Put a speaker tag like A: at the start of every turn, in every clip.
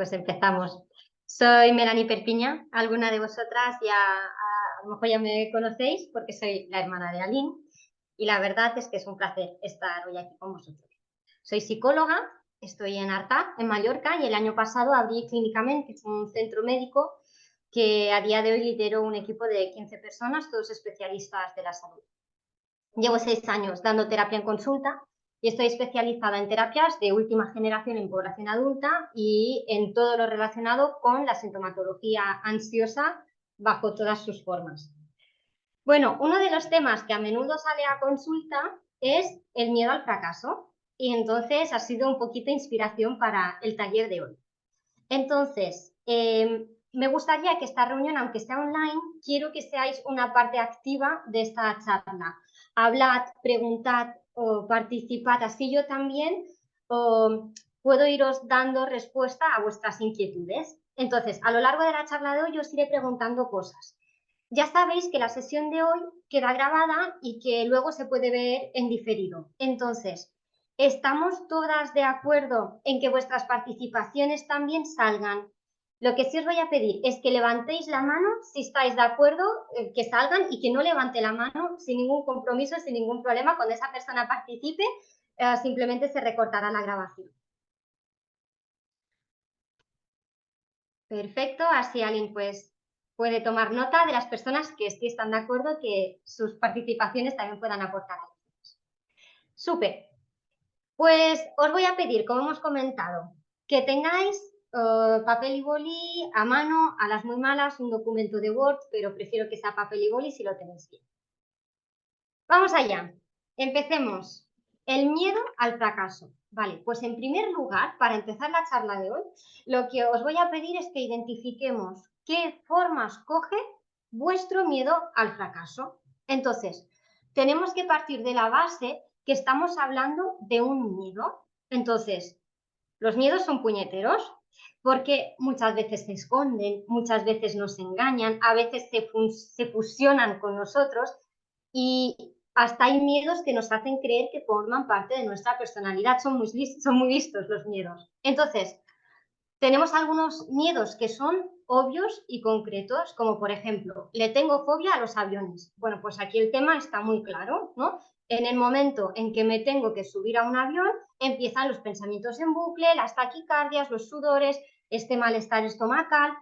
A: Pues empezamos. Soy Melanie Perpiña. Alguna de vosotras a lo mejor ya me conocéis porque soy la hermana de Aline y la verdad es que es un placer estar hoy aquí con vosotros. Soy psicóloga, estoy en Artà, en Mallorca, y el año pasado abrí Clínicamente, que es un centro médico que a día de hoy lidero un equipo de 15 personas, todos especialistas de la salud. Llevo 6 años dando terapia en consulta y estoy especializada en terapias de última generación en población adulta y en todo lo relacionado con la sintomatología ansiosa bajo todas sus formas. Bueno, uno de los temas que a menudo sale a consulta es el miedo al fracaso y entonces ha sido un poquito inspiración para el taller de hoy. Entonces, me gustaría que esta reunión, aunque sea online, quiero que seáis una parte activa de esta charla. Hablad, preguntad o participad, así yo también puedo iros dando respuesta a vuestras inquietudes. Entonces, a lo largo de la charla de hoy os iré preguntando cosas. Ya sabéis que la sesión de hoy queda grabada y que luego se puede ver en diferido. Entonces, ¿estamos todas de acuerdo en que vuestras participaciones también salgan? Lo que sí os voy a pedir es que levantéis la mano si estáis de acuerdo que salgan y que no levante la mano sin ningún compromiso, sin ningún problema. Cuando esa persona participe, simplemente se recortará la grabación. Perfecto, así alguien pues puede tomar nota de las personas que sí están de acuerdo que sus participaciones también puedan aportar algo. Súper. Pues os voy a pedir, como hemos comentado, que tengáis papel y boli a mano, a las muy malas, un documento de Word, pero prefiero que sea papel y boli si lo tenéis bien. Vamos allá. Empecemos. El miedo al fracaso. Vale, pues en primer lugar, para empezar la charla de hoy, lo que os voy a pedir es que identifiquemos qué formas coge vuestro miedo al fracaso. Entonces, tenemos que partir de la base que estamos hablando de un miedo. Entonces, los miedos son puñeteros porque muchas veces se esconden, muchas veces nos engañan, a veces se fusionan con nosotros y hasta hay miedos que nos hacen creer que forman parte de nuestra personalidad. Son muy listos los miedos. Entonces, tenemos algunos miedos que son obvios y concretos, como por ejemplo, le tengo fobia a los aviones. Bueno, pues aquí el tema está muy claro, ¿no? En el momento en que me tengo que subir a un avión, empiezan los pensamientos en bucle, las taquicardias, los sudores, este malestar estomacal.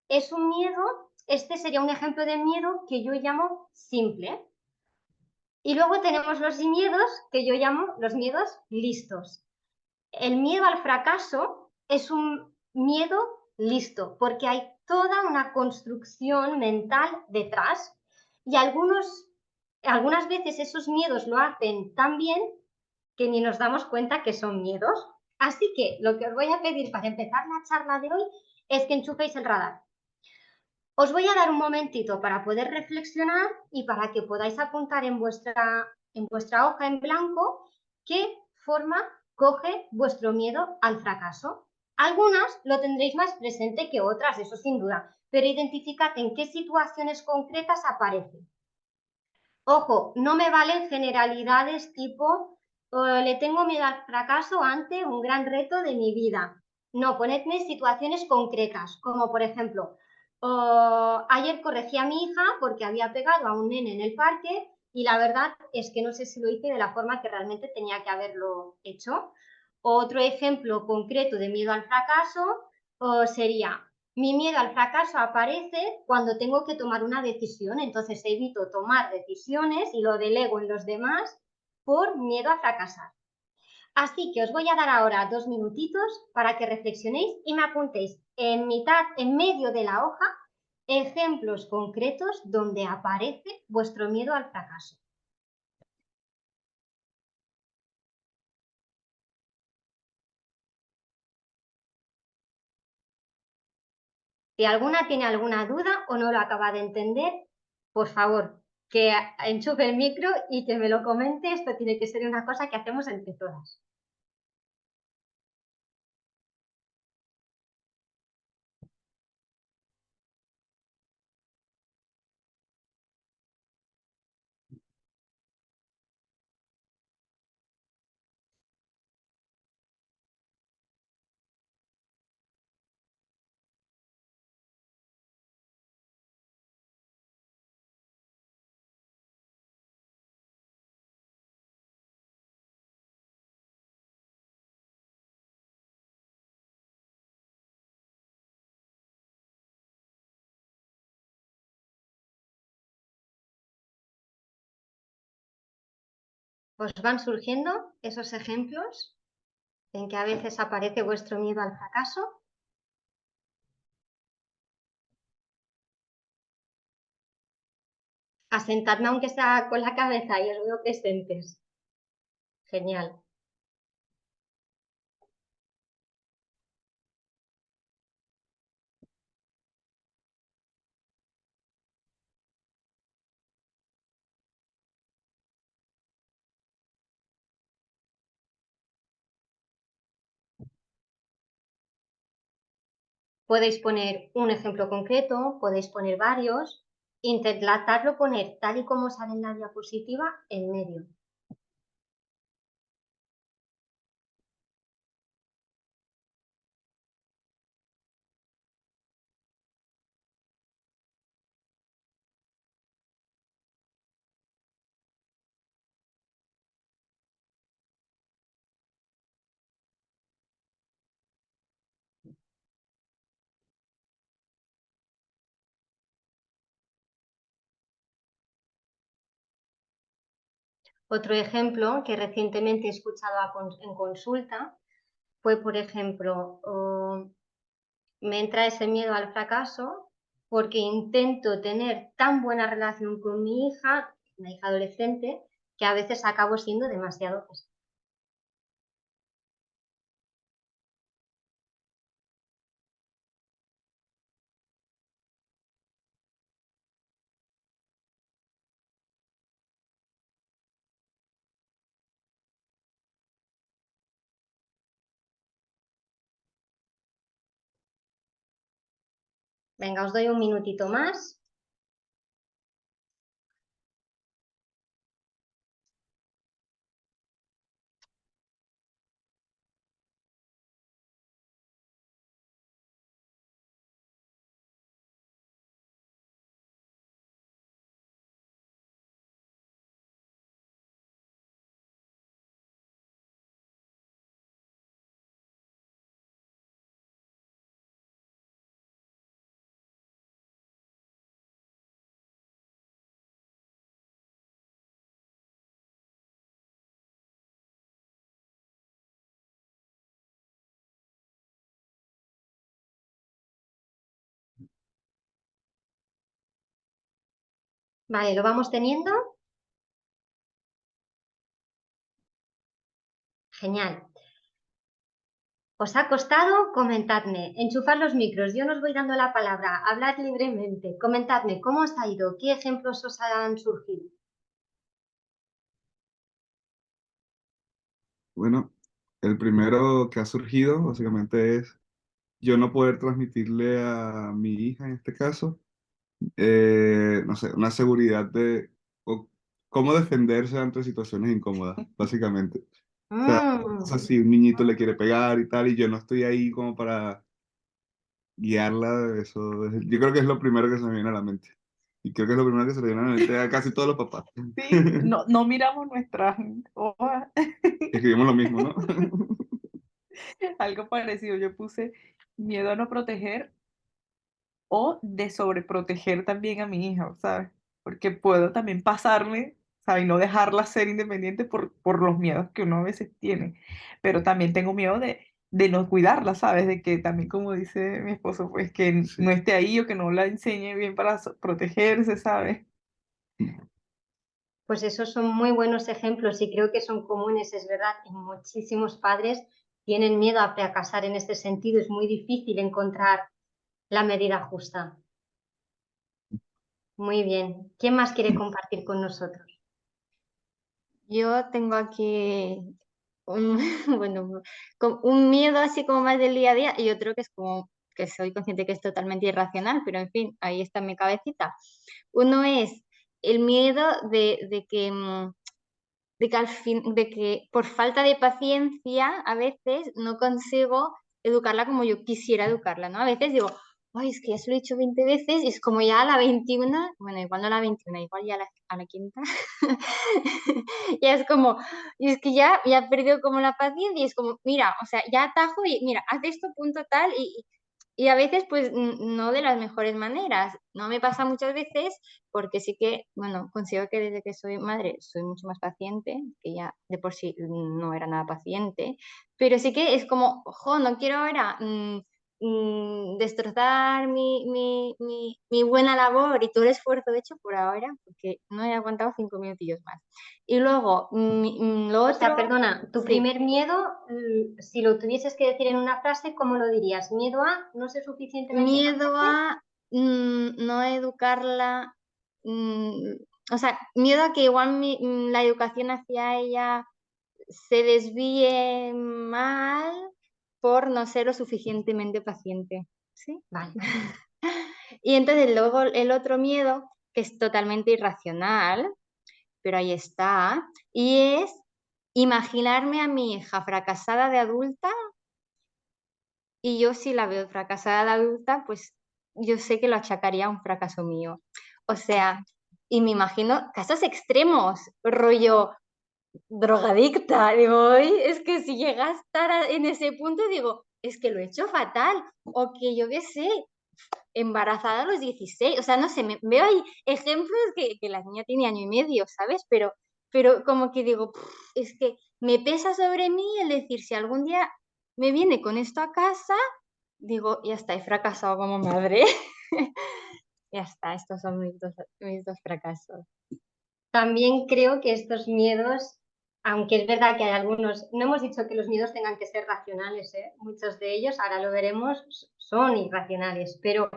A: Es un miedo, este sería un ejemplo de miedo que yo llamo simple. Y luego tenemos los miedos que yo llamo los miedos listos. El miedo al fracaso es un miedo listo, porque hay toda una construcción mental detrás y algunas veces esos miedos lo hacen tan bien que ni nos damos cuenta que son miedos. Así que lo que os voy a pedir para empezar la charla de hoy es que enchuféis el radar. Os voy a dar un momentito para poder reflexionar y para que podáis apuntar en vuestra hoja en blanco qué forma coge vuestro miedo al fracaso. Algunas lo tendréis más presente que otras, eso sin duda, pero identificad en qué situaciones concretas aparece. Ojo, no me valen generalidades tipo le tengo miedo al fracaso ante un gran reto de mi vida. No, ponedme situaciones concretas, como por ejemplo, ayer corregí a mi hija porque había pegado a un nene en el parque y la verdad es que no sé si lo hice de la forma que realmente tenía que haberlo hecho. Otro ejemplo concreto de miedo al fracaso sería, mi miedo al fracaso aparece cuando tengo que tomar una decisión, entonces evito tomar decisiones y lo delego en los demás por miedo a fracasar. Así que os voy a dar ahora 2 minutitos para que reflexionéis y me apuntéis en medio de la hoja, ejemplos concretos donde aparece vuestro miedo al fracaso. Si alguna tiene alguna duda o no lo acaba de entender, por favor, que enchufe el micro y que me lo comente. Esto tiene que ser una cosa que hacemos entre todas. ¿Os van surgiendo esos ejemplos en que a veces aparece vuestro miedo al fracaso? Asentadme aunque sea con la cabeza y os veo presentes. Genial. Podéis poner un ejemplo concreto, podéis poner varios, intentadlo poner tal y como sale en la diapositiva en medio. Otro ejemplo que recientemente he escuchado en consulta fue, por ejemplo, me entra ese miedo al fracaso porque intento tener tan buena relación con mi hija, una hija adolescente, que a veces acabo siendo demasiado pesada. Venga, os doy un minutito más. Vale, ¿lo vamos teniendo? Genial. ¿Os ha costado? Comentadme. Enchufad los micros. Yo no os voy dando la palabra. Hablad libremente. Comentadme cómo os ha ido, qué ejemplos os han surgido.
B: Bueno, el primero que ha surgido básicamente es yo no poder transmitirle a mi hija, en este caso, no sé, una seguridad de cómo defenderse ante situaciones incómodas, básicamente. O sea, o sea,
A: Mm,
B: si un niñito le quiere pegar y tal, y yo no estoy ahí como para guiarla, yo creo que es lo primero que se me viene a la mente. Y creo que es lo primero que se le viene a la mente a casi todos los papás.
C: Sí, no, no miramos nuestras hojas.
B: Escribimos lo mismo, ¿no?
C: Algo parecido. Yo puse miedo a no proteger o de sobreproteger también a mi hija, ¿sabes? Porque puedo también pasarme, ¿sabes? Y no dejarla ser independiente por los miedos que uno a veces tiene. Pero también tengo miedo de no cuidarla, ¿sabes? De que también, como dice mi esposo, pues que
B: Sí.
C: no esté ahí o que no la enseñe bien para protegerse, ¿sabes?
A: pues esos son muy buenos ejemplos y creo que son comunes, es verdad. Y muchísimos padres tienen miedo a fracasar en este sentido. Es muy difícil encontrar la medida justa. Muy bien. ¿Quién más quiere compartir con nosotros?
D: Yo tengo aquí un, bueno, un miedo así como más del día a día y otro que es como que soy consciente que es totalmente irracional, pero en fin, ahí está en mi cabecita. Uno es el miedo de que al fin, de que por falta de paciencia a veces no consigo educarla como yo quisiera educarla, ¿no? A veces digo, ay, es que ya se lo he dicho 20 veces y es como ya a la 21, bueno, igual no a la 21, igual ya a la quinta, ya es como, y es que ya he perdido como la paciencia y es como, mira, o sea, ya atajo y mira, haz esto punto tal y Y a veces, pues, no de las mejores maneras. No me pasa muchas veces porque sí que, bueno, considero que desde que soy madre soy mucho más paciente, que ya de por sí no era nada paciente, pero sí que es como, ojo, no quiero ahora destrozar mi buena labor y todo el esfuerzo hecho por ahora, porque no he aguantado 5 minutillos más. Y luego, lo
A: O sea,
D: otro,
A: perdona, tu
D: sí.
A: primer miedo, si lo tuvieses que decir en una frase, ¿cómo lo dirías? ¿Miedo a no ser suficientemente
D: Miedo
A: paciente?
D: a no educarla, o sea, miedo a que igual la educación hacia ella se desvíe mal por no ser lo suficientemente paciente, ¿sí?
A: Vale.
D: Y entonces luego el otro miedo, que es totalmente irracional, pero ahí está, y es imaginarme a mi hija fracasada de adulta. Y yo si la veo fracasada de adulta, pues yo sé que lo achacaría a un fracaso mío. O sea, y me imagino casos extremos, rollo drogadicta. Digo, "Ay, es que si llega a estar en ese punto, digo, es que lo he hecho fatal". O que yo qué sé, embarazada a los 16. O sea, no sé, veo ahí ejemplos que la niña tiene año y medio, ¿sabes? Pero como que digo, es que me pesa sobre mí el decir, si algún día me viene con esto a casa, digo, ya está, he fracasado como madre. Ya está, estos son mis dos fracasos.
A: También creo que estos miedos, aunque es verdad que hay algunos, no hemos dicho que los miedos tengan que ser racionales, ¿eh? Muchos de ellos, ahora lo veremos, son irracionales, pero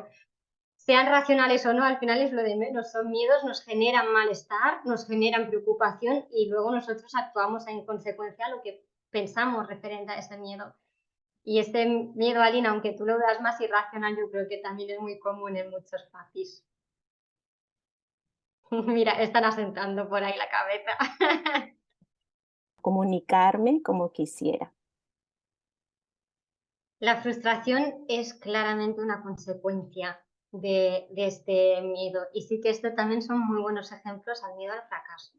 A: sean racionales o no, al final es lo de menos. Son miedos, nos generan malestar, nos generan preocupación y luego nosotros actuamos en consecuencia a lo que pensamos referente a ese miedo. Y este miedo, Alina, aunque tú lo veas más irracional, yo creo que también es muy común en muchos papis. Mira, están asentando por ahí la cabeza.
E: Comunicarme como quisiera.
A: La frustración es claramente una consecuencia de este miedo. Y sí que esto también son muy buenos ejemplos al miedo al fracaso.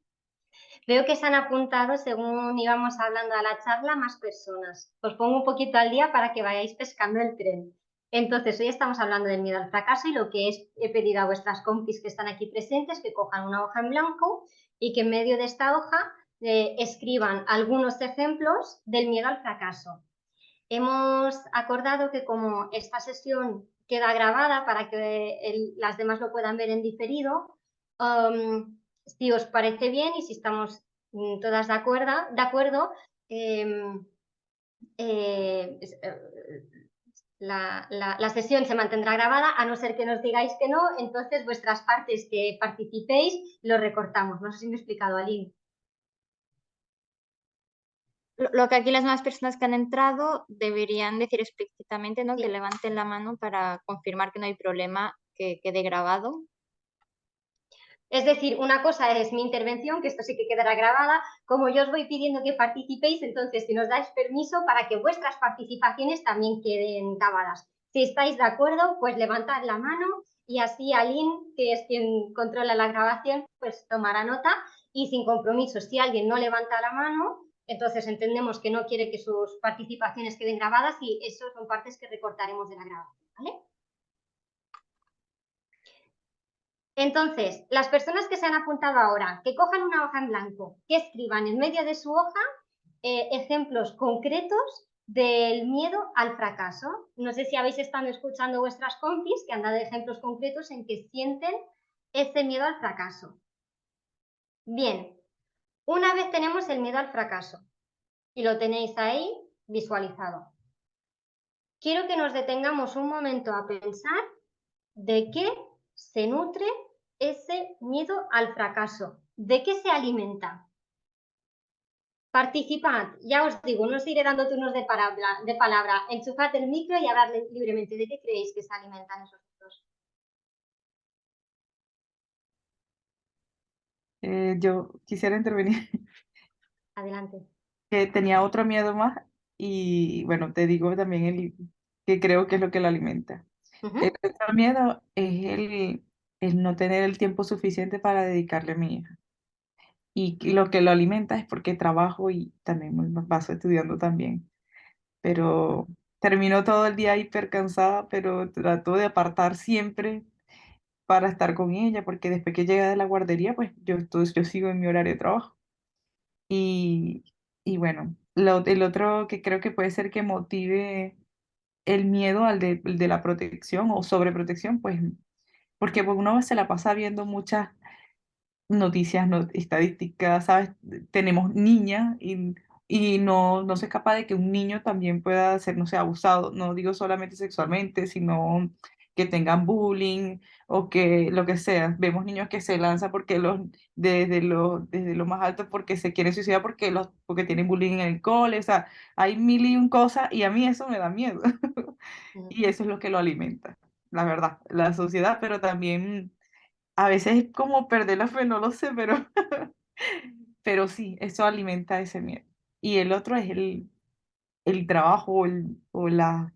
A: Veo que se han apuntado, según íbamos hablando a la charla, más personas. Os pongo un poquito al día para que vayáis pescando el tren. Entonces, hoy estamos hablando del miedo al fracaso y lo que he pedido a vuestras compis que están aquí presentes que cojan una hoja en blanco y que en medio de esta hoja escriban algunos ejemplos del miedo al fracaso. Hemos acordado que como esta sesión queda grabada para que las demás lo puedan ver en diferido, si os parece bien y si estamos todas de acuerdo, la sesión se mantendrá grabada, a no ser que nos digáis que no, entonces vuestras partes que participéis lo recortamos. No sé si me he explicado, Aline.
D: Lo que aquí las nuevas personas que han entrado deberían decir explícitamente, ¿no?
A: Sí.
D: Que levanten la mano para confirmar que no hay problema, que quede grabado.
A: Es decir, una cosa es mi intervención, que esto sí que quedará grabada, como yo os voy pidiendo que participéis, entonces si nos dais permiso para que vuestras participaciones también queden grabadas. Si estáis de acuerdo, pues levantad la mano y así Aline, que es quien controla la grabación, pues tomará nota y sin compromiso, si alguien no levanta la mano, entonces entendemos que no quiere que sus participaciones queden grabadas y eso son partes que recortaremos de la grabación, ¿vale? Entonces, las personas que se han apuntado ahora, que cojan una hoja en blanco, que escriban en medio de su hoja ejemplos concretos del miedo al fracaso. No sé si habéis estado escuchando vuestras compis que han dado ejemplos concretos en que sienten ese miedo al fracaso. Bien, una vez tenemos el miedo al fracaso y lo tenéis ahí visualizado, quiero que nos detengamos un momento a pensar de qué se nutre ese miedo al fracaso, de qué se alimenta. Participad, ya os digo, no os iré dando turnos de palabra, enchufad el micro y hablad libremente. ¿De qué creéis que se alimentan esos dos?
C: Yo quisiera intervenir,
A: Adelante.
C: que tenía otro miedo más y bueno, te digo también el que creo que es lo que lo alimenta. El otro miedo es el no tener el tiempo suficiente para dedicarle a mi hija. Y lo que lo alimenta es porque trabajo y también me paso estudiando también. Pero termino todo el día hiper cansada, pero trato de apartar siempre para estar con ella, porque después que llega de la guardería, pues yo sigo en mi horario de trabajo. Y, y bueno, el otro que creo que puede ser que motive el miedo el de la protección o sobreprotección, pues porque pues, uno se la pasa viendo muchas noticias, estadísticas, ¿sabes? Tenemos niñas y no se escapa de que un niño también pueda ser, no sé, abusado, no digo solamente sexualmente, sino que tengan bullying o que lo que sea. Vemos niños que se lanzan porque desde lo más alto porque se quieren suicidar porque tienen bullying en el cole, o sea, hay mil y un cosas y a mí eso me da miedo. Y eso es lo que lo alimenta, la verdad, la sociedad, pero también a veces es como perder la fe, no lo sé, pero, pero sí, eso alimenta ese miedo. Y el otro es el trabajo el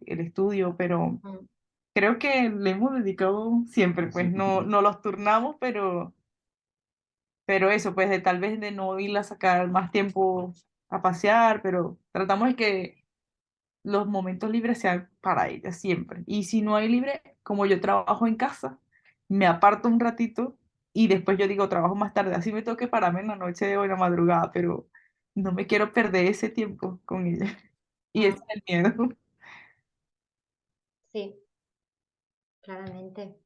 C: estudio, pero
A: Mm.
C: creo que le hemos dedicado siempre, pues no los turnamos, pero eso, pues de tal vez de no ir a sacar más tiempo a pasear, pero tratamos de que los momentos libres sean para ella siempre. Y si no hay libre, como yo trabajo en casa, me aparto un ratito y después yo digo, trabajo más tarde. Así me toque pararme en la noche o en la madrugada, pero no me quiero perder ese tiempo con ella. Y ese
A: Mm.
C: es el miedo.
A: Sí, claramente.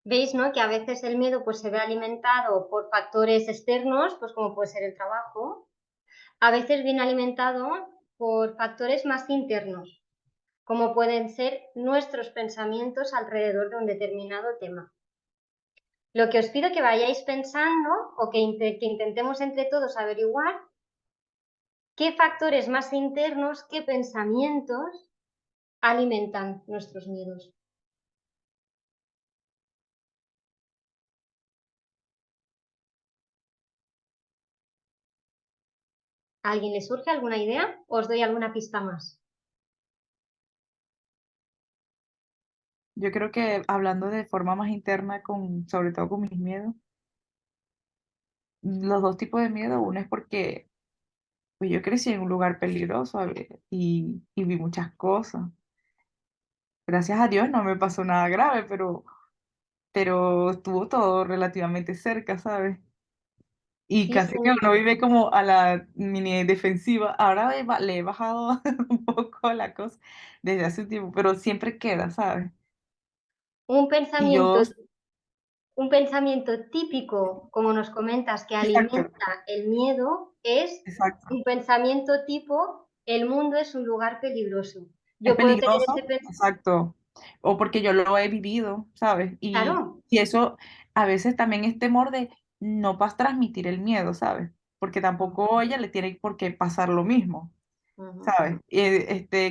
A: Veis, ¿no? Que a veces el miedo pues, se ve alimentado por factores externos, pues como puede ser el trabajo. A veces viene alimentado por factores más internos, como pueden ser nuestros pensamientos alrededor de un determinado tema. Lo que os pido que vayáis pensando o que intentemos entre todos averiguar qué factores más internos, qué pensamientos alimentan nuestros miedos. ¿A alguien le surge alguna idea? ¿Os doy alguna pista más?
C: Yo creo que hablando de forma más interna, sobre todo con mis miedos, los dos tipos de miedo, uno es porque pues, yo crecí en un lugar peligroso a ver, y vi muchas cosas. Gracias a Dios no me pasó nada grave, pero estuvo todo relativamente cerca, ¿sabes? Y
A: Sí,
C: casi que
A: señor.
C: uno vive como a la mini defensiva. Ahora le he bajado un poco la cosa desde hace un tiempo, pero siempre queda, ¿sabes?
A: Un
C: Y yo,
A: pensamiento típico, como nos comentas, que
C: exacto,
A: alimenta el miedo, es
C: exacto.
A: un pensamiento tipo, el mundo es un lugar peligroso.
C: Es
A: Yo puedo tener ese
C: peligroso,
A: pensamiento,
C: exacto. O porque yo lo he vivido, ¿sabes?
A: claro.
C: Y eso a veces también es temor de no vas a transmitir el miedo, ¿sabes? Porque tampoco a ella le tiene por qué pasar lo mismo.
A: Ujú.
C: ¿Sabes?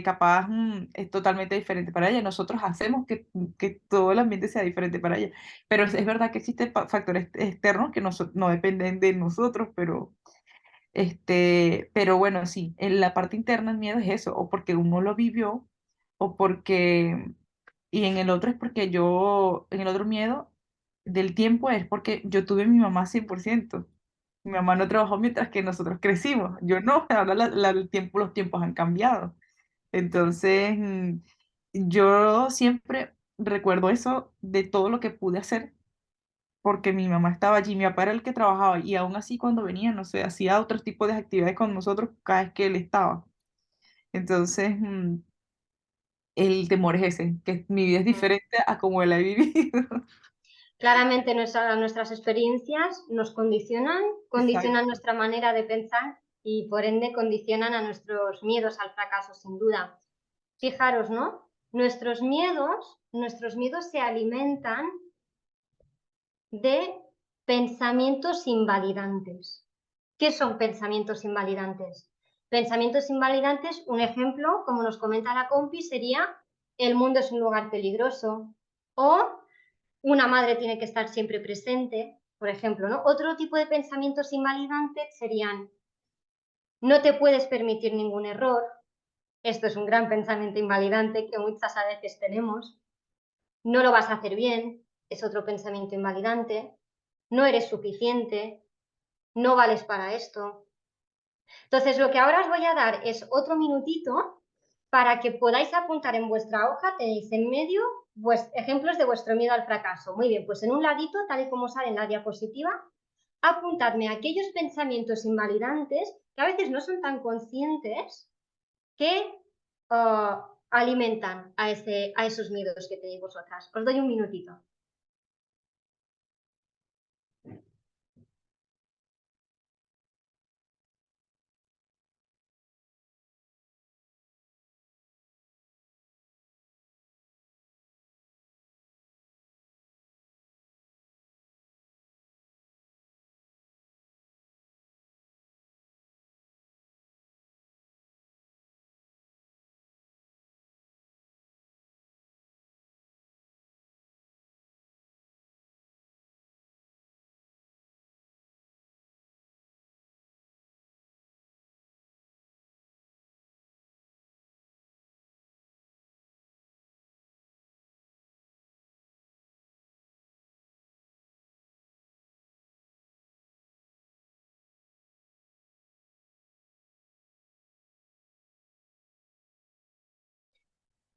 C: Capaz es totalmente diferente para ella. Nosotros hacemos que todo el ambiente sea diferente para ella. Pero es verdad que existen factores externos que no dependen de nosotros, pero bueno, sí, en la parte interna el miedo es eso, o porque uno lo vivió, o porque, y en el otro es porque en el otro miedo del tiempo es porque yo tuve a mi mamá 100%. Mi mamá no trabajó mientras que nosotros crecimos. Yo no, ahora los tiempos han cambiado. Entonces, yo siempre recuerdo eso de todo lo que pude hacer porque mi mamá estaba allí, mi papá era el que trabajaba y aún así cuando venía, no sé, hacía otro tipo de actividades con nosotros cada vez que él estaba. Entonces, el temor es ese, que mi vida es diferente a como él la he vivido.
A: Claramente nuestras experiencias nos condicionan
C: Exacto.
A: nuestra manera de pensar y por ende condicionan a nuestros miedos al fracaso, sin duda. Fijaros, ¿no? Nuestros miedos se alimentan de pensamientos invalidantes. ¿Qué son pensamientos invalidantes? Pensamientos invalidantes, un ejemplo, como nos comenta la compi, sería el mundo es un lugar peligroso o una madre tiene que estar siempre presente, por ejemplo, ¿no? Otro tipo de pensamientos invalidantes serían no te puedes permitir ningún error. Esto es un gran pensamiento invalidante que muchas a veces tenemos. No lo vas a hacer bien, es otro pensamiento invalidante. No eres suficiente, no vales para esto. Entonces, lo que ahora os voy a dar es otro minutito para que podáis apuntar en vuestra hoja, tenéis en medio ejemplos de vuestro miedo al fracaso. Muy bien, pues en un ladito, tal y como sale en la diapositiva, apuntadme aquellos pensamientos invalidantes que a veces no son tan conscientes que alimentan a esos miedos que tenéis vosotras. Os doy un minutito.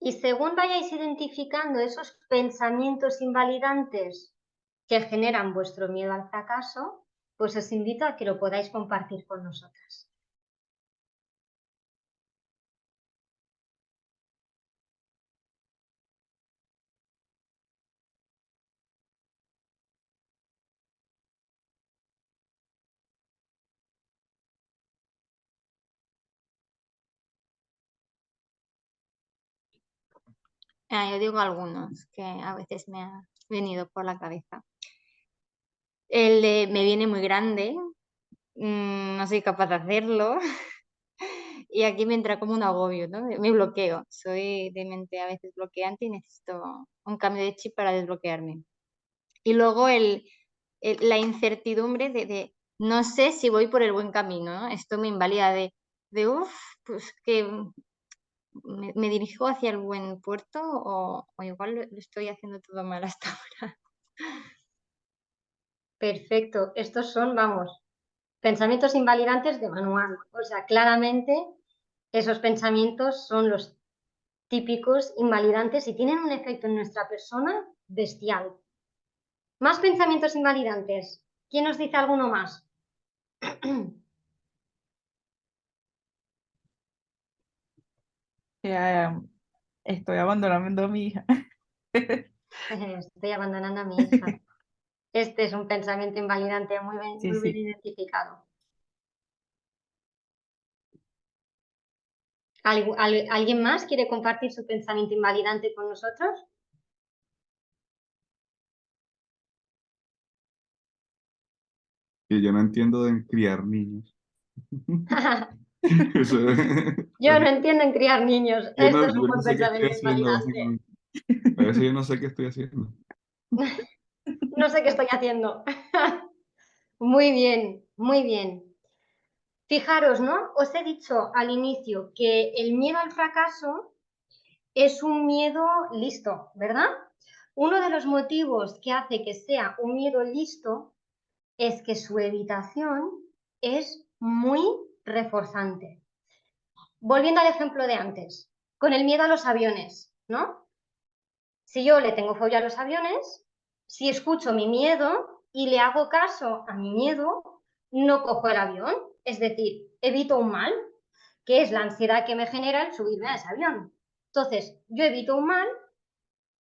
A: Y según vayáis identificando esos pensamientos invalidantes que generan vuestro miedo al fracaso, pues os invito a que lo podáis compartir con nosotras.
D: Yo digo algunos que a veces me ha venido por la cabeza. El de me viene muy grande, no soy capaz de hacerlo. Y aquí me entra como un agobio, ¿no? Me bloqueo. Soy de mente a veces bloqueante y necesito un cambio de chip para desbloquearme. Y luego la incertidumbre de no sé si voy por el buen camino, ¿no? Esto me invalida pues que me dirijo hacia el buen puerto o igual lo estoy haciendo todo mal hasta ahora.
A: Perfecto. Estos son, vamos, pensamientos invalidantes de manual. O sea, claramente esos pensamientos son los típicos invalidantes y tienen un efecto en nuestra persona bestial. Más pensamientos invalidantes. ¿Quién nos dice alguno más?
C: Estoy abandonando a mi hija.
A: Estoy abandonando a mi hija. Este es un pensamiento invalidante muy bien,
C: Sí,
A: muy bien
C: sí.
A: identificado. ¿Alguien más quiere compartir su pensamiento invalidante con nosotros?
B: Que yo no entiendo de criar niños. Eso
A: Yo no entiendo en criar niños.
B: yo
A: Esto
B: no,
A: es un
B: yo no
A: buen
B: sé qué estoy
A: pensamiento
B: haciendo,
A: invalidante.
B: básicamente. A veces yo no sé qué estoy haciendo.
A: No sé qué estoy haciendo. Muy bien, muy bien. Fijaros, ¿no? Os he dicho al inicio que el miedo al fracaso es un miedo listo, ¿verdad? Uno de los motivos que hace que sea un miedo listo es que su evitación es muy reforzante. Volviendo al ejemplo de antes, con el miedo a los aviones, ¿no? Si yo le tengo fobia a los aviones, si escucho mi miedo y le hago caso a mi miedo, no cojo el avión, es decir, evito un mal, que es la ansiedad que me genera el subirme a ese avión. Entonces, yo evito un mal,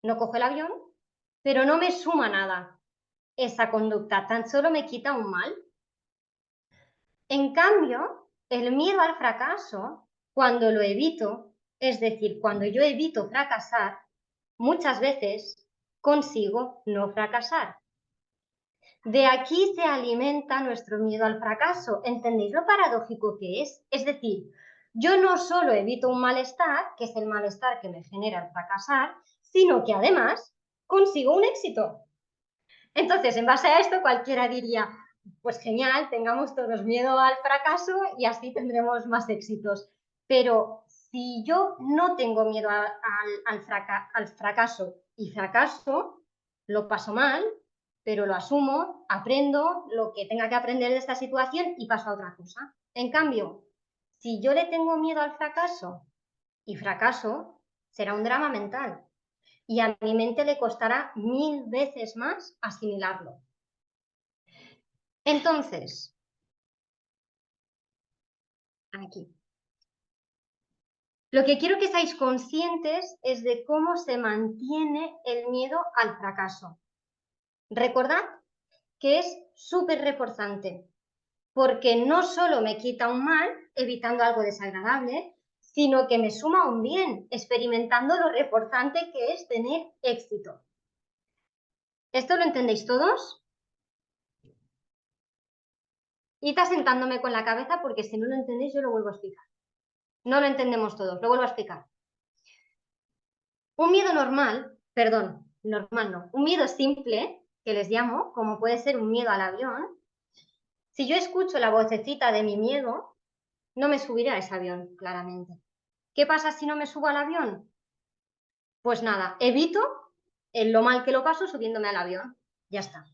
A: no cojo el avión, pero no me suma nada esa conducta, tan solo me quita un mal. En cambio, el miedo al fracaso, cuando lo evito, es decir, cuando yo evito fracasar, muchas veces consigo no fracasar. De aquí se alimenta nuestro miedo al fracaso. ¿Entendéis lo paradójico que es? Es decir, yo no solo evito un malestar, que es el malestar que me genera el fracasar, sino que además consigo un éxito. Entonces, en base a esto, cualquiera diría, pues genial, tengamos todos miedo al fracaso y así tendremos más éxitos. Pero si yo no tengo miedo al fracaso y fracaso, lo paso mal, pero lo asumo, aprendo lo que tenga que aprender de esta situación y paso a otra cosa. En cambio, si yo le tengo miedo al fracaso y fracaso, será un drama mental. Y a mi mente le costará 1000 veces más asimilarlo. Entonces, aquí. Lo que quiero que seáis conscientes es de cómo se mantiene el miedo al fracaso. Recordad que es súper reforzante, porque no solo me quita un mal, evitando algo desagradable, sino que me suma un bien, experimentando lo reforzante que es tener éxito. ¿Esto lo entendéis todos? Id asentándome con la cabeza porque si no lo entendéis yo lo vuelvo a explicar. No lo entendemos todos, lo vuelvo a explicar. Un miedo normal no, un miedo simple, que les llamo, como puede ser un miedo al avión, si yo escucho la vocecita de mi miedo, no me subiré a ese avión, claramente. ¿Qué pasa si no me subo al avión? Pues nada, evito lo mal que lo paso subiéndome al avión. Ya está.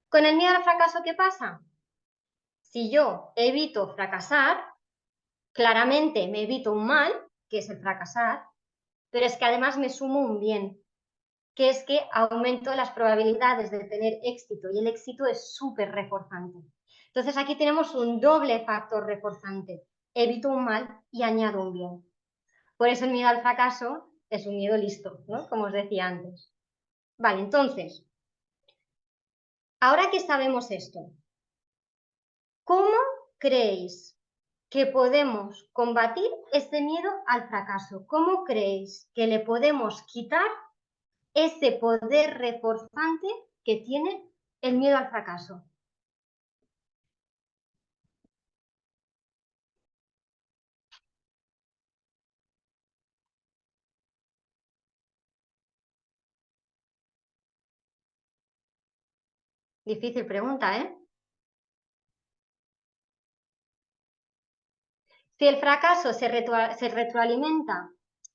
A: Con el miedo al fracaso, ¿qué pasa? Si yo evito fracasar, claramente me evito un mal, que es el fracasar, pero es que además me sumo un bien, que es que aumento las probabilidades de tener éxito y el éxito es súper reforzante. Entonces aquí tenemos un doble factor reforzante. Evito un mal y añado un bien. Por eso el miedo al fracaso es un miedo listo, ¿no? Como os decía antes. Vale, entonces, ahora que sabemos esto, ¿cómo creéis que podemos combatir este miedo al fracaso? ¿Cómo creéis que le podemos quitar ese poder reforzante que tiene el miedo al fracaso? Difícil pregunta, ¿eh? Si el fracaso se retroalimenta,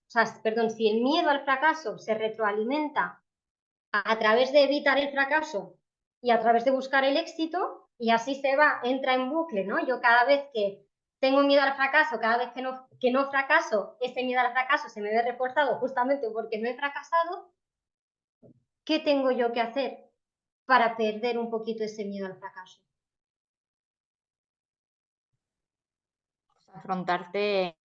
A: o sea, perdón, si el miedo al fracaso se retroalimenta a través de evitar el fracaso y a través de buscar el éxito, y así se va, entra en bucle, ¿no? Yo cada vez que tengo miedo al fracaso, cada vez que no fracaso, ese miedo al fracaso se me ve reforzado justamente porque no he fracasado, ¿qué tengo yo que hacer para perder un poquito ese miedo al fracaso?
D: Afrontarte,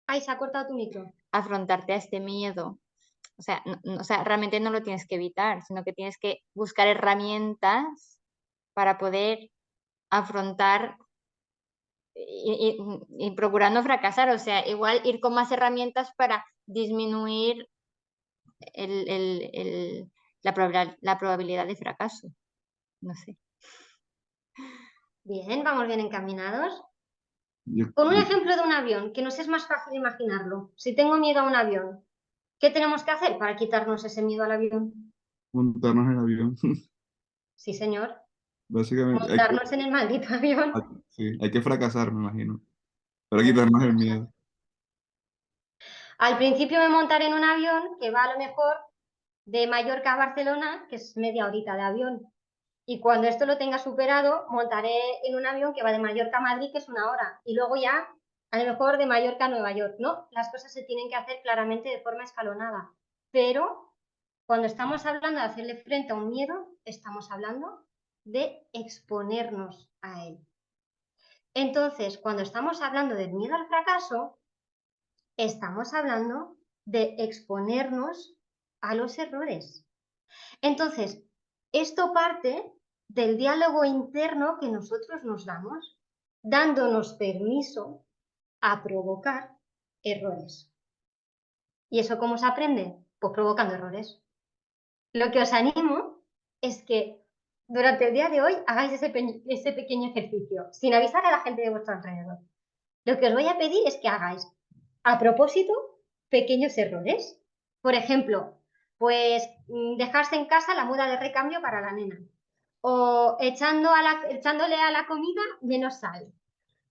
A: Ay, se ha cortado tu micro.
D: afrontarte a este miedo. O sea, o sea, realmente no lo tienes que evitar, sino que tienes que buscar herramientas para poder afrontar y procurar no fracasar. O sea, igual ir con más herramientas para disminuir la probabilidad de fracaso. No sé.
A: Bien, vamos bien encaminados.
B: Yo-
A: Con un ejemplo de un avión, que nos es más fácil imaginarlo. Si tengo miedo a un avión, ¿qué tenemos que hacer para quitarnos ese miedo al avión?
B: Montarnos en el avión.
A: Sí, señor.
B: Básicamente,
A: Montarnos en el maldito avión.
B: sí, hay que fracasar, me imagino, para quitarnos el miedo.
A: Al principio me montaré en un avión que va a lo mejor de Mallorca a Barcelona, que es media horita de avión. Y cuando esto lo tenga superado, montaré en un avión que va de Mallorca a Madrid, que es una hora. Y luego ya, a lo mejor de Mallorca a Nueva York. No, las cosas se tienen que hacer claramente de forma escalonada. Pero cuando estamos hablando de hacerle frente a un miedo, estamos hablando de exponernos a él. Entonces, cuando estamos hablando del miedo al fracaso, estamos hablando de exponernos a los errores. Entonces, esto parte del diálogo interno que nosotros nos damos, dándonos permiso a provocar errores. ¿Y eso cómo se aprende? Pues provocando errores. Lo que os animo es que durante el día de hoy hagáis ese pequeño ejercicio, sin avisar a la gente de vuestro alrededor. Lo que os voy a pedir es que hagáis, a propósito, pequeños errores. Por ejemplo, pues dejarse en casa la muda de recambio para la nena. O echándole a la comida menos sal.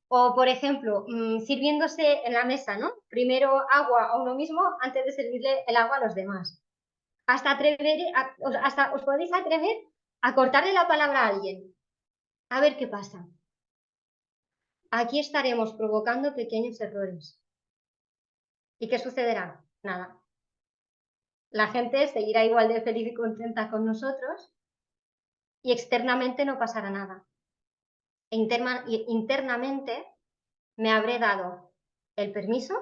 A: O, por ejemplo, sirviéndose en la mesa, ¿no? Primero agua a uno mismo antes de servirle el agua a los demás. Hasta os podéis atrever a cortarle la palabra a alguien. A ver qué pasa. Aquí estaremos provocando pequeños errores. ¿Y qué sucederá? Nada. La gente seguirá igual de feliz y contenta con nosotros y externamente no pasará nada. Internamente me habré dado el permiso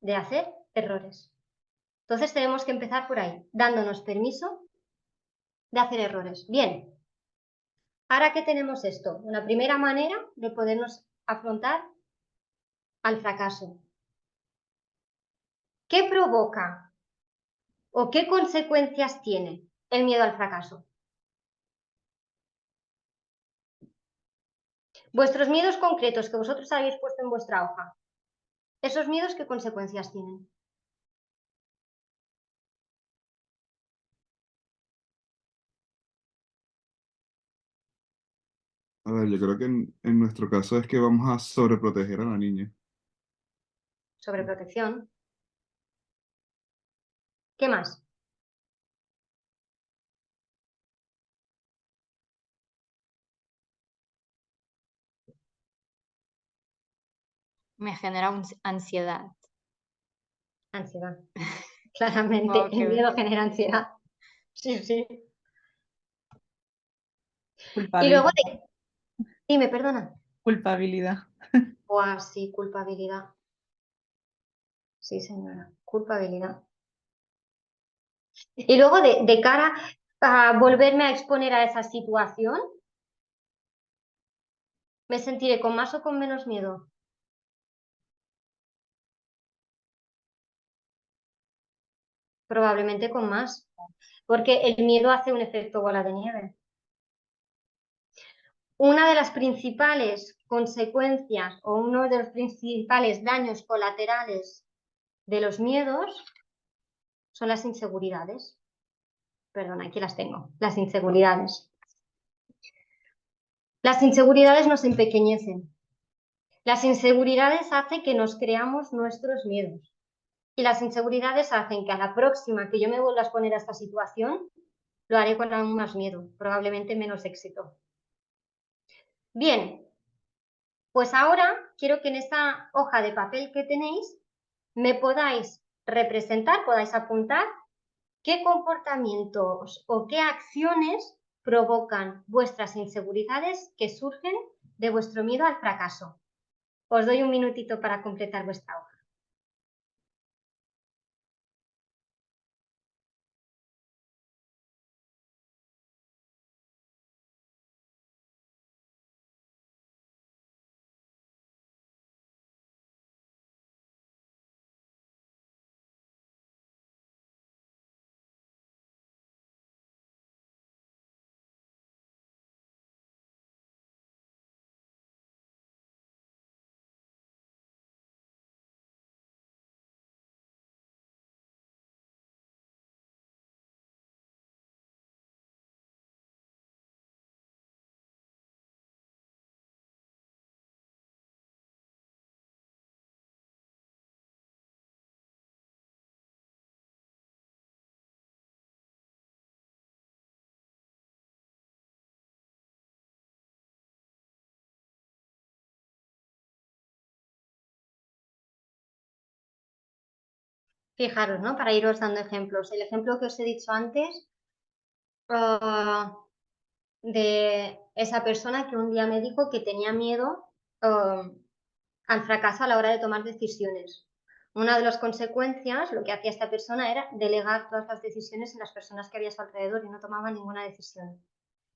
A: de hacer errores. Entonces tenemos que empezar por ahí, dándonos permiso de hacer errores. Bien, ahora que tenemos esto, una primera manera de podernos afrontar al fracaso. ¿Qué provoca o qué consecuencias tiene el miedo al fracaso? Vuestros miedos concretos que vosotros habéis puesto en vuestra hoja, ¿esos miedos qué consecuencias tienen?
B: A ver, yo creo que en nuestro caso es que vamos a sobreproteger a la niña.
A: Sobreprotección. ¿Qué más?
D: Me genera ansiedad.
A: Ansiedad. Claramente,
D: Supongo
A: el
D: que
A: miedo genera ansiedad. Sí, sí. Y luego,
C: Culpabilidad.
A: dime, perdona.
C: Culpabilidad.
A: Buah, sí, culpabilidad. Sí, señora, culpabilidad. Y luego, de cara a volverme a exponer a esa situación, ¿me sentiré con más o con menos miedo? Probablemente con más, porque el miedo hace un efecto bola de nieve. Una de las principales consecuencias o uno de los principales daños colaterales de los miedos son las inseguridades. Perdón, aquí las tengo, las inseguridades. Las inseguridades nos empequeñecen. Las inseguridades hacen que nos creamos nuestros miedos. Y las inseguridades hacen que a la próxima que yo me vuelva a exponer a esta situación, lo haré con aún más miedo, probablemente menos éxito. Bien, pues ahora quiero que en esta hoja de papel que tenéis me podáis representar, podáis apuntar qué comportamientos o qué acciones provocan vuestras inseguridades que surgen de vuestro miedo al fracaso. Os doy un minutito para completar vuestra hoja. Fijaros, ¿no? Para iros dando ejemplos. El ejemplo que os he dicho antes de esa persona que un día me dijo que tenía miedo al fracaso a la hora de tomar decisiones. Una de las consecuencias, lo que hacía esta persona era delegar todas las decisiones en las personas que había a su alrededor y no tomaba ninguna decisión.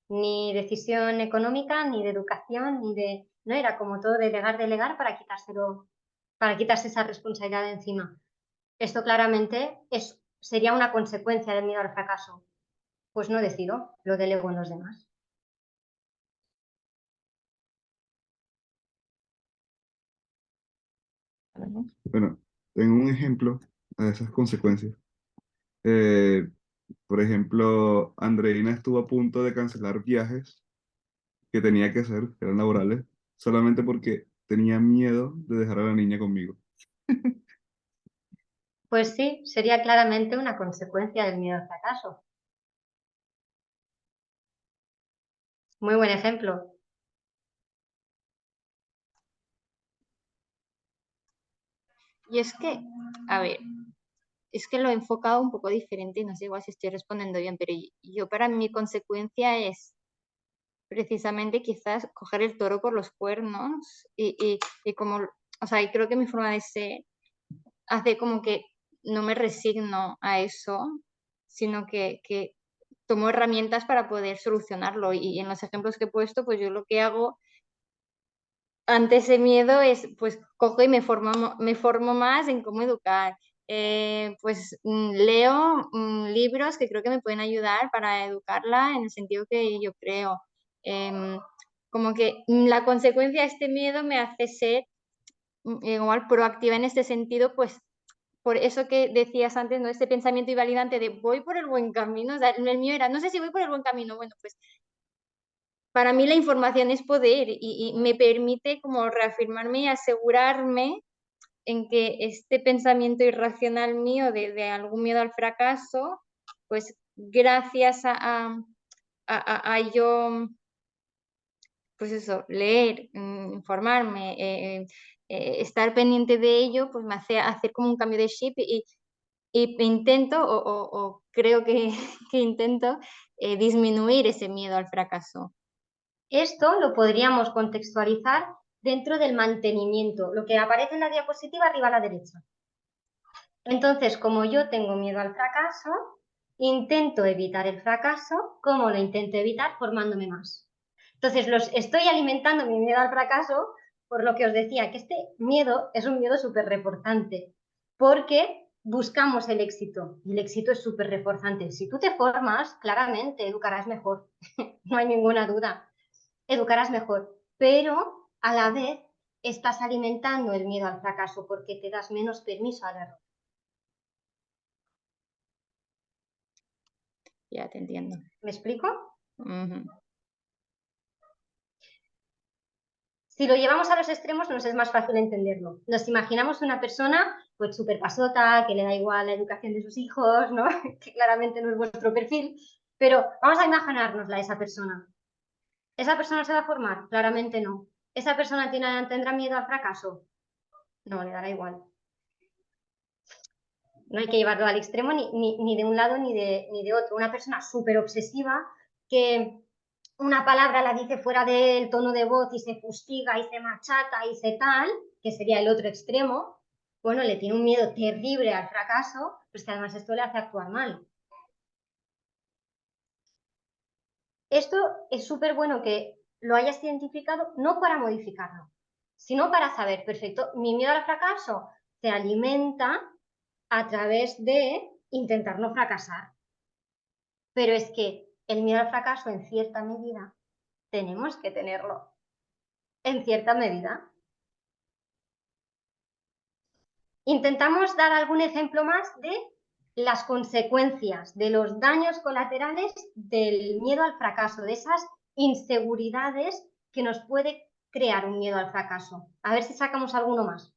A: Ni decisión económica, ni de educación, ni de... No era como todo delegar para quitarse esa responsabilidad de encima. Esto claramente sería una consecuencia del miedo al fracaso. Pues no decido, lo delego en los demás.
B: Bueno, tengo un ejemplo de esas consecuencias. Eh, por ejemplo, Andreina estuvo a punto de cancelar viajes que tenía que hacer, que eran laborales, solamente porque tenía miedo de dejar a la niña conmigo.
A: Pues sí, sería claramente una consecuencia del miedo al fracaso. Muy buen ejemplo.
D: Y es que, a ver, es que lo he enfocado un poco diferente y no sé igual si estoy respondiendo bien, pero yo para mí mi consecuencia es precisamente quizás coger el toro por los cuernos y como, o sea, y creo que mi forma de ser hace como que no me resigno a eso, sino que tomo herramientas para poder solucionarlo. Y en los ejemplos que he puesto, pues yo lo que hago ante ese miedo es, pues cojo y me formo más en cómo educar. Pues leo libros que creo que me pueden ayudar para educarla en el sentido que yo creo. Em, Como que la consecuencia de este miedo me hace ser igual proactiva en este sentido, pues por eso que decías antes, ¿no? Este pensamiento invalidante de voy por el buen camino, o sea, el mío era, no sé si voy por el buen camino, bueno, pues para mí la información es poder y me permite como reafirmarme y asegurarme en que este pensamiento irracional mío de algún miedo al fracaso, pues gracias a yo, pues eso, leer, informarme, estar pendiente de ello, pues me hace hacer como un cambio de chip y intento o creo que, que intento disminuir ese miedo al fracaso.
A: Esto lo podríamos contextualizar dentro del mantenimiento, lo que aparece en la diapositiva arriba a la derecha. Entonces, como yo tengo miedo al fracaso, intento evitar el fracaso. ¿Cómo lo intento evitar? Formándome más. Entonces, estoy alimentando mi miedo al fracaso, por lo que os decía, que este miedo es un miedo súper reforzante, porque buscamos el éxito, y el éxito es súper reforzante. Si tú te formas, claramente educarás mejor, no hay ninguna duda, educarás mejor, pero a la vez estás alimentando el miedo al fracaso porque te das menos permiso al error.
D: Ya te entiendo.
A: ¿Me explico?
D: Ujú.
A: Si lo llevamos a los extremos nos es más fácil entenderlo. Nos imaginamos una persona pues súper pasota, que le da igual la educación de sus hijos, ¿no? Que claramente no es vuestro perfil, pero vamos a imaginárnosla a esa persona. ¿Esa persona se va a formar? Claramente no. ¿Esa persona tendrá miedo al fracaso? No, le dará igual. No hay que llevarlo al extremo ni de un lado ni de otro. Una persona súper obsesiva que una palabra la dice fuera del tono de voz y se fustiga y se machaca y se tal, que sería el otro extremo, bueno, le tiene un miedo terrible al fracaso, pues que además esto le hace actuar mal. Esto es súper bueno que lo hayas identificado, no para modificarlo, sino para saber, perfecto, mi miedo al fracaso se alimenta a través de intentar no fracasar. Pero es que el miedo al fracaso, en cierta medida, tenemos que tenerlo. En cierta medida. Intentamos dar algún ejemplo más de las consecuencias, de los daños colaterales del miedo al fracaso, de esas inseguridades que nos puede crear un miedo al fracaso. A ver si sacamos alguno más.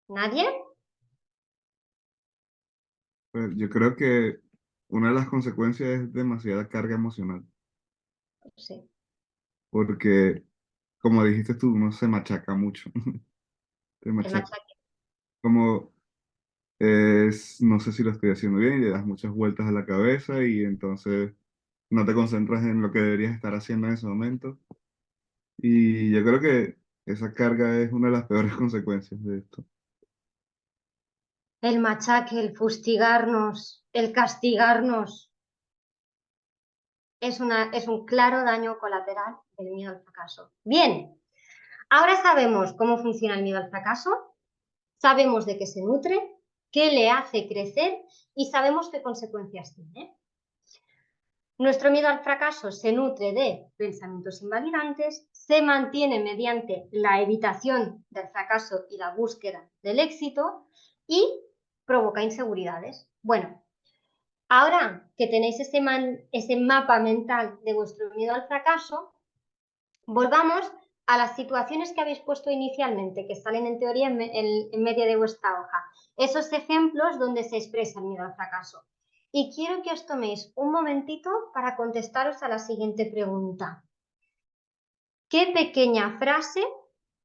A: ¿Nadie?
B: Pues yo creo que una de las consecuencias es demasiada carga emocional,
A: Sí.
B: porque como dijiste tú, uno se machaca mucho. Te
A: El
B: machaca.
A: machaque.
B: Como no sé si lo estoy haciendo bien y le das muchas vueltas a la cabeza y entonces no te concentras en lo que deberías estar haciendo en ese momento. Y yo creo que esa carga es una de las peores consecuencias de esto.
A: El machaque, el fustigarnos, el castigarnos. Es un claro daño colateral del miedo al fracaso. Bien, ahora sabemos cómo funciona el miedo al fracaso, sabemos de qué se nutre, qué le hace crecer y sabemos qué consecuencias tiene. Nuestro miedo al fracaso se nutre de pensamientos invalidantes, se mantiene mediante la evitación del fracaso y la búsqueda del éxito y provoca inseguridades. Bueno, ahora que tenéis ese mapa mental de vuestro miedo al fracaso, volvamos a las situaciones que habéis puesto inicialmente, que salen en teoría en medio de vuestra hoja. Esos ejemplos donde se expresa el miedo al fracaso. Y quiero que os toméis un momentito para contestaros a la siguiente pregunta. ¿Qué pequeña frase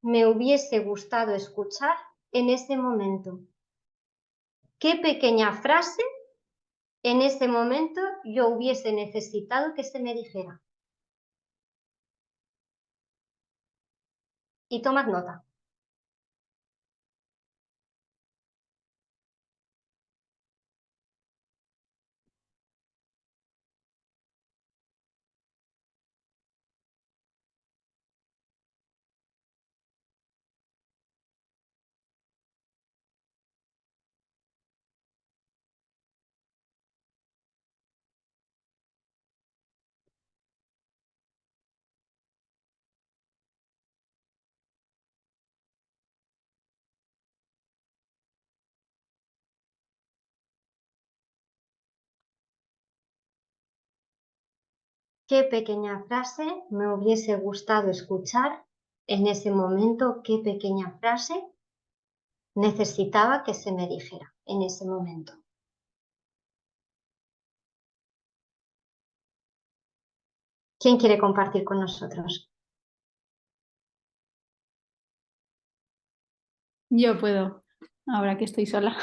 A: me hubiese gustado escuchar en ese momento? ¿Qué pequeña frase en ese momento yo hubiese necesitado que se me dijera? Y tomad nota. ¿Qué pequeña frase me hubiese gustado escuchar en ese momento? ¿Qué pequeña frase necesitaba que se me dijera en ese momento? ¿Quién quiere compartir con nosotros?
E: Yo puedo, ahora que estoy sola.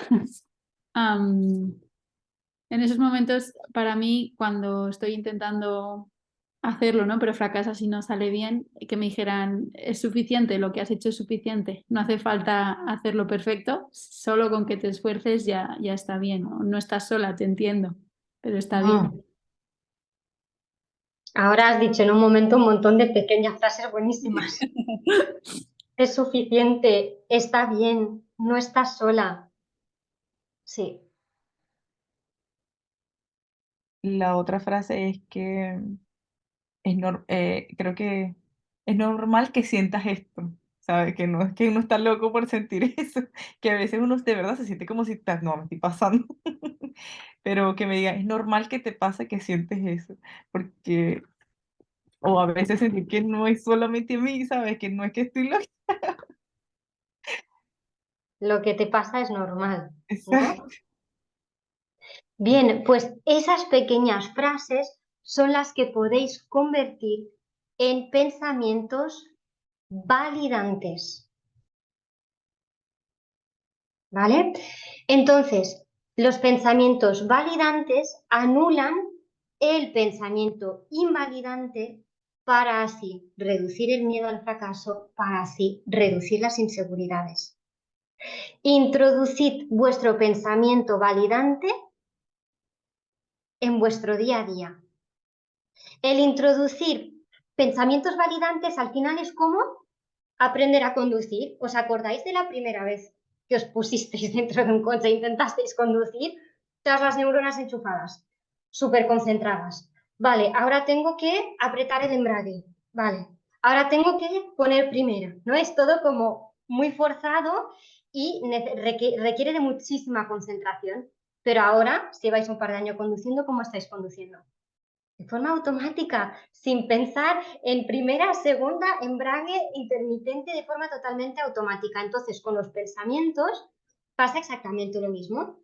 E: En esos momentos, para mí, cuando estoy intentando hacerlo, ¿no? Pero fracasa si no sale bien, que me dijeran, es suficiente, lo que has hecho es suficiente, no hace falta hacerlo perfecto, solo con que te esfuerces ya está bien, ¿no? No estás sola, te entiendo, pero está bien.
A: Ahora has dicho en un momento un montón de pequeñas frases buenísimas. Es suficiente, está bien, no estás sola. Sí.
C: La otra frase es que creo que es normal que sientas esto, ¿sabes? Que no es que uno está loco por sentir eso, que a veces uno de verdad se siente como si no, me estoy pasando, pero que me diga, es normal que te pase que sientes eso, porque, o a veces sentir que no es solamente a mí, ¿sabes? Que no es que estoy loca.
A: Lo que te pasa es normal, ¿no?
C: Exacto.
A: Bien, pues esas pequeñas frases son las que podéis convertir en pensamientos validantes. ¿Vale? Entonces, los pensamientos validantes anulan el pensamiento invalidante para así reducir el miedo al fracaso, para así reducir las inseguridades. Introducid vuestro pensamiento validante en vuestro día a día. El introducir pensamientos validantes al final es como aprender a conducir. ¿Os acordáis de la primera vez que os pusisteis dentro de un coche e intentasteis conducir? Todas las neuronas enchufadas, súper concentradas. Vale, ahora tengo que apretar el embrague. Vale, ahora tengo que poner primera. ¿No? Es todo como muy forzado y requiere de muchísima concentración. Pero ahora, si lleváis un par de años conduciendo, ¿cómo estáis conduciendo? De forma automática, sin pensar en primera, segunda, embrague, intermitente, de forma totalmente automática. Entonces, con los pensamientos pasa exactamente lo mismo.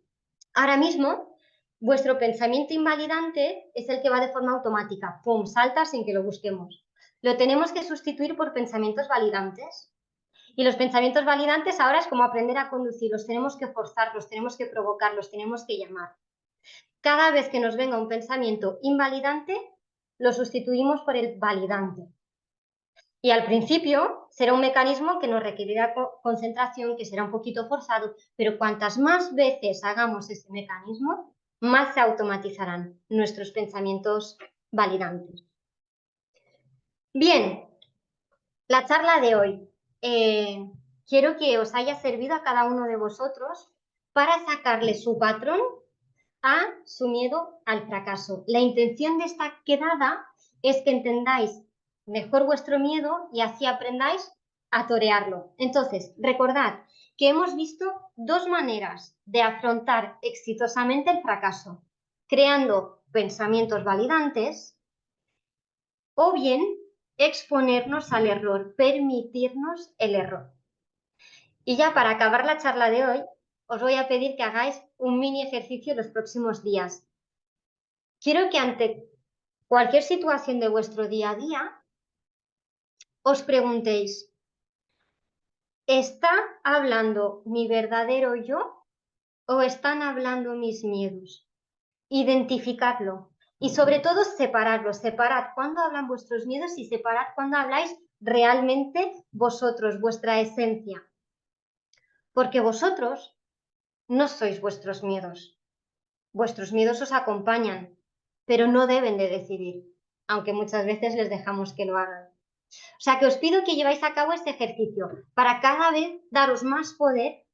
A: Ahora mismo, vuestro pensamiento invalidante es el que va de forma automática. ¡Pum! Salta sin que lo busquemos. Lo tenemos que sustituir por pensamientos validantes. Y los pensamientos validantes ahora es como aprender a conducir. Los tenemos que forzar, los tenemos que provocar, los tenemos que llamar. Cada vez que nos venga un pensamiento invalidante, lo sustituimos por el validante. Y al principio será un mecanismo que nos requerirá concentración, que será un poquito forzado, pero cuantas más veces hagamos ese mecanismo, más se automatizarán nuestros pensamientos validantes. Bien, la charla de hoy. Quiero que os haya servido a cada uno de vosotros para sacarle su patrón a su miedo al fracaso. La intención de esta quedada es que entendáis mejor vuestro miedo y así aprendáis a torearlo. Entonces, recordad que hemos visto dos maneras de afrontar exitosamente el fracaso, creando pensamientos validantes o bien exponernos al error, permitirnos el error. Y ya para acabar la charla de hoy, os voy a pedir que hagáis un mini ejercicio los próximos días. Quiero que ante cualquier situación de vuestro día a día, os preguntéis, ¿está hablando mi verdadero yo o están hablando mis miedos? Identificadlo y sobre todo separarlo. Separad cuándo hablan vuestros miedos y separad cuándo habláis realmente vosotros, vuestra esencia. Porque vosotros no sois vuestros miedos. Vuestros miedos os acompañan, pero no deben de decidir, aunque muchas veces les dejamos que lo hagan. O sea que os pido que lleváis a cabo este ejercicio para cada vez daros más poder,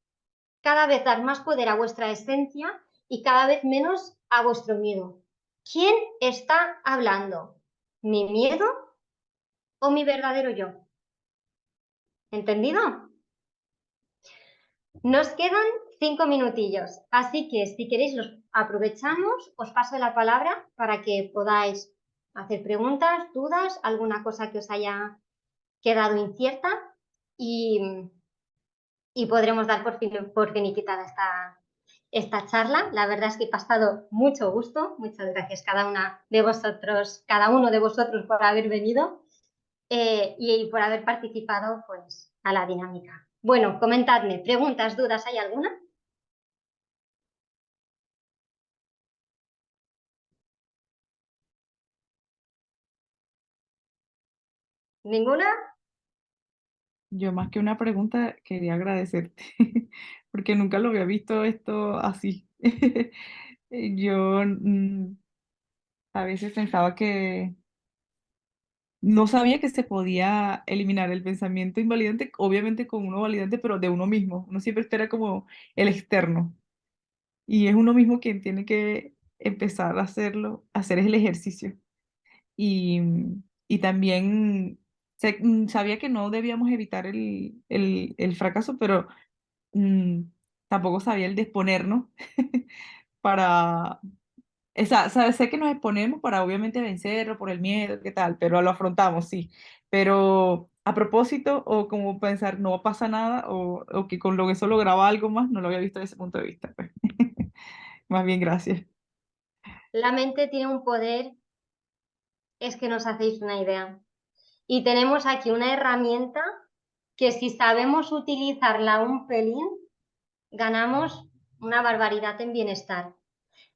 A: cada vez dar más poder a vuestra esencia y cada vez menos a vuestro miedo. ¿Quién está hablando? ¿Mi miedo o mi verdadero yo? ¿Entendido? Nos quedan 5 minutillos, así que si queréis los aprovechamos, os paso la palabra para que podáis hacer preguntas, dudas, alguna cosa que os haya quedado incierta y podremos dar por finiquitada esta charla. La verdad es que he pasado mucho gusto. Muchas gracias cada uno de vosotros por haber venido y por haber participado pues, a la dinámica. Bueno, comentadme, preguntas, dudas, ¿hay alguna? ¿Ninguna?
C: Yo más que una pregunta quería agradecerte, porque nunca lo había visto esto así. Yo a veces pensaba que no sabía que se podía eliminar el pensamiento invalidante, obviamente con uno validante, pero de uno mismo. Uno siempre espera como el externo. Y es uno mismo quien tiene que empezar a hacerlo, hacer el ejercicio. Y, y también sabía que no debíamos evitar el fracaso, pero tampoco sabía el de exponernos para, sé que nos exponemos para obviamente vencerlo por el miedo, qué tal, pero lo afrontamos, sí. Pero a propósito, o como pensar, no pasa nada, o que con lo que eso lograba algo más, no lo había visto desde ese punto de vista, pues. Más bien, gracias.
A: La mente tiene un poder, es que nos hacéis una idea. Y tenemos aquí una herramienta que si sabemos utilizarla un pelín, ganamos una barbaridad en bienestar.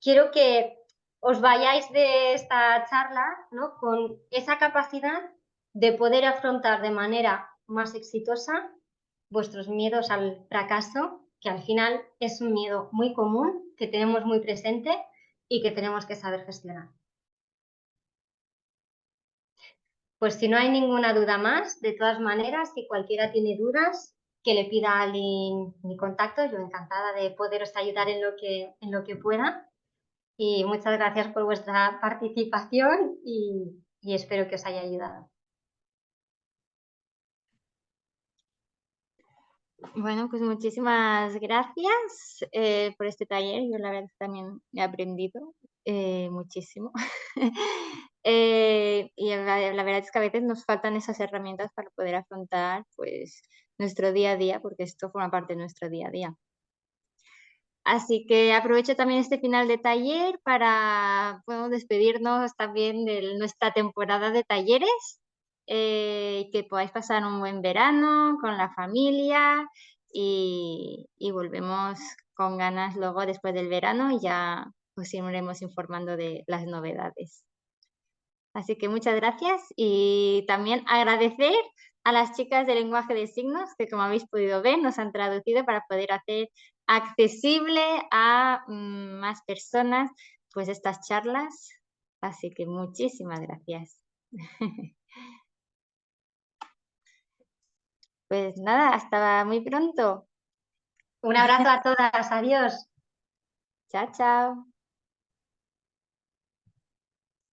A: Quiero que os vayáis de esta charla, ¿no?, con esa capacidad de poder afrontar de manera más exitosa vuestros miedos al fracaso, que al final es un miedo muy común, que tenemos muy presente y que tenemos que saber gestionar. Pues si no hay ninguna duda más, de todas maneras, si cualquiera tiene dudas, que le pida a alguien mi contacto, yo encantada de poderos ayudar en lo que pueda. Y muchas gracias por vuestra participación y espero que os haya ayudado.
D: Bueno, pues muchísimas gracias por este taller. Yo la verdad también he aprendido muchísimo. Y la verdad es que a veces nos faltan esas herramientas para poder afrontar pues, nuestro día a día, porque esto forma parte de nuestro día a día. Así que aprovecho también este final de taller para despedirnos también de nuestra temporada de talleres, que podáis pasar un buen verano con la familia y volvemos con ganas luego después del verano y ya os iremos informando de las novedades. Así que muchas gracias y también agradecer a las chicas de lenguaje de signos que, como habéis podido ver, nos han traducido para poder hacer accesible a más personas pues estas charlas. Así que muchísimas gracias. Pues nada, hasta muy pronto.
A: Un abrazo a todas, adiós.
D: Chao, chao.